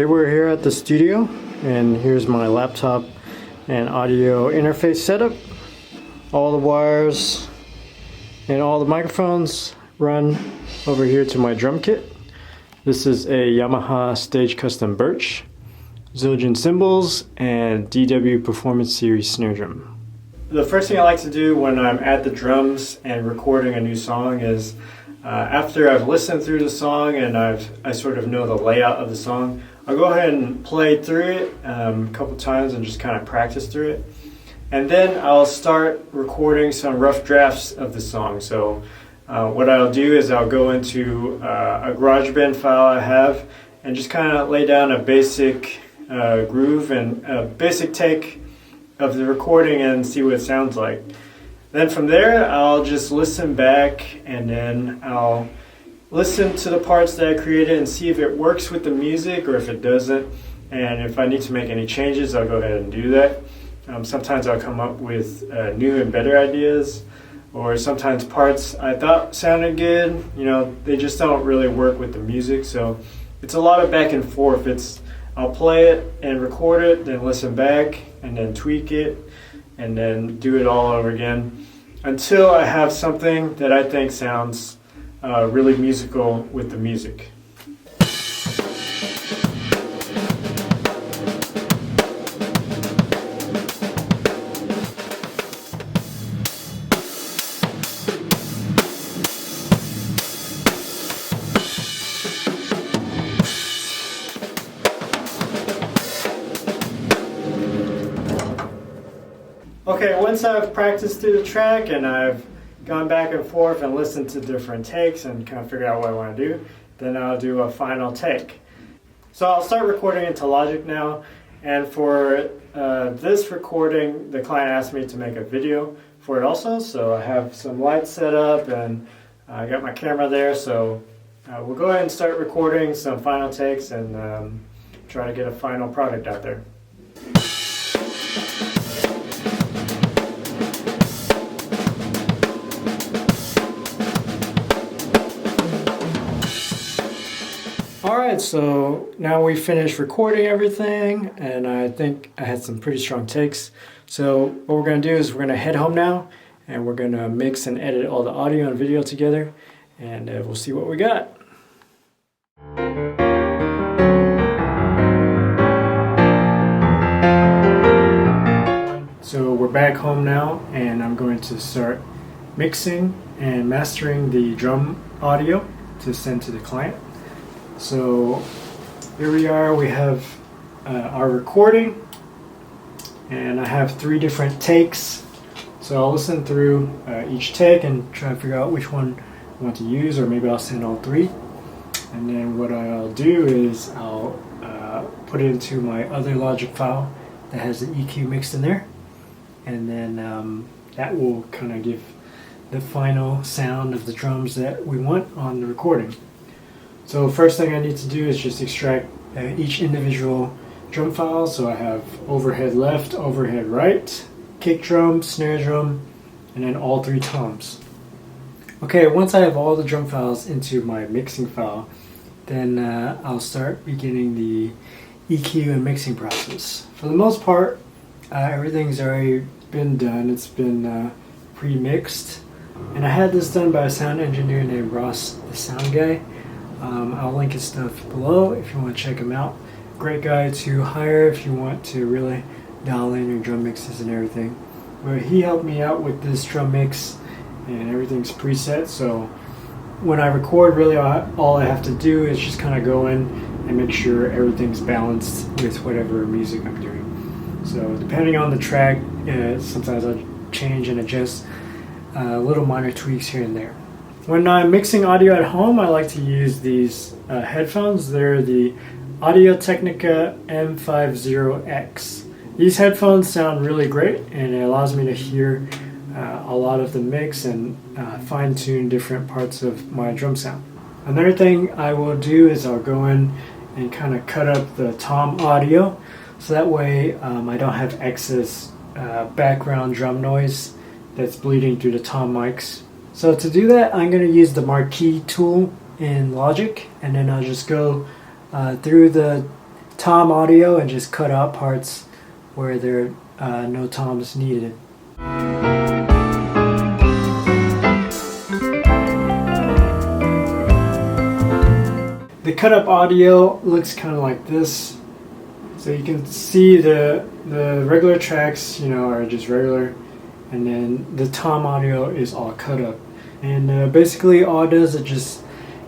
Okay, we're here at the studio, and here's my laptop and audio interface setup. All the wires and all the microphones run over here to my drum kit. This is a Yamaha Stage Custom Birch, Zildjian cymbals, and DW Performance Series snare drum. The first thing I like to do when I'm at the drums and recording a new song is after I've listened through the song and I sort of know the layout of the song, I'll go ahead and play through it a couple times and just kind of practice through it. And then I'll start recording some rough drafts of the song. So what I'll do is I'll go into a GarageBand file I have and just kind of lay down a basic groove and a basic take of the recording and see what it sounds like. Then from there, I'll just listen back, and then I'll listen to the parts that I created and see if it works with the music or if it doesn't. And if I need to make any changes, I'll go ahead and do that. Sometimes I'll come up with new and better ideas, or sometimes parts I thought sounded good, they just don't really work with the music. So it's a lot of back and forth. I'll play it and record it, then listen back, and then tweak it, and then do it all over again until I have something that I think sounds really musical with the music. Okay, once I've practiced through the track and I've gone back and forth and listened to different takes and kind of figured out what I want to do, then I'll do a final take. So I'll start recording into Logic now, and for this recording, the client asked me to make a video for it also, so I have some lights set up and I got my camera there, so we'll go ahead and start recording some final takes and try to get a final product out there. Alright, so now we finished recording everything, and I think I had some pretty strong takes. So what we're going to do is we're going to head home now, and we're going to mix and edit all the audio and video together, and we'll see what we got. So we're back home now, and I'm going to start mixing and mastering the drum audio to send to the client. So here we are, we have our recording, and I have 3 different takes. So I'll listen through each take and try to figure out which one I want to use, or maybe I'll send all 3. And then what I'll do is I'll put it into my other Logic file that has the EQ mixed in there. And then that will kind of give the final sound of the drums that we want on the recording. So first thing I need to do is just extract each individual drum file. So I have overhead left, overhead right, kick drum, snare drum, and then all 3 toms. Okay, once I have all the drum files into my mixing file, then I'll start beginning the EQ and mixing process. For the most part, everything's already been done. It's been pre-mixed. And I had this done by a sound engineer named Ross, the Sound Guy. I'll link his stuff below if you want to check him out. Great guy to hire if you want to really dial in your drum mixes and everything. But he helped me out with this drum mix, and everything's preset, so when I record, really all I have to do is just kind of go in and make sure everything's balanced with whatever music I'm doing. So depending on the track, sometimes I'll change and adjust little minor tweaks here and there. When I'm mixing audio at home, I like to use these headphones. They're the Audio-Technica M50X. These headphones sound really great, and it allows me to hear a lot of the mix and fine-tune different parts of my drum sound. Another thing I will do is I'll go in and kind of cut up the tom audio, so that way I don't have excess background drum noise that's bleeding through the tom mics. So to do that, I'm going to use the marquee tool in Logic, and then I'll just go through the tom audio and just cut out parts where there are no toms needed. The cut up audio looks kind of like this. So you can see the regular tracks, are just regular, and then the tom audio is all cut up. And basically all it does, it just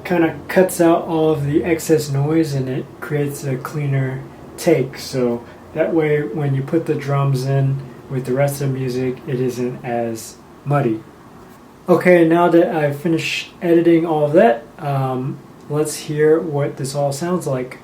kind of cuts out all of the excess noise and it creates a cleaner take. So that way when you put the drums in with the rest of the music, it isn't as muddy. Okay, now that I've finished editing all of that, let's hear what this all sounds like.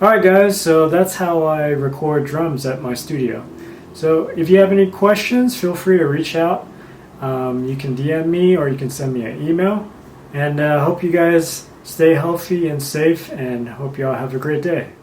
Alright guys, so that's how I record drums at my studio. So if you have any questions, feel free to reach out. You can DM me or you can send me an email. And hope you guys stay healthy and safe, and hope you all have a great day.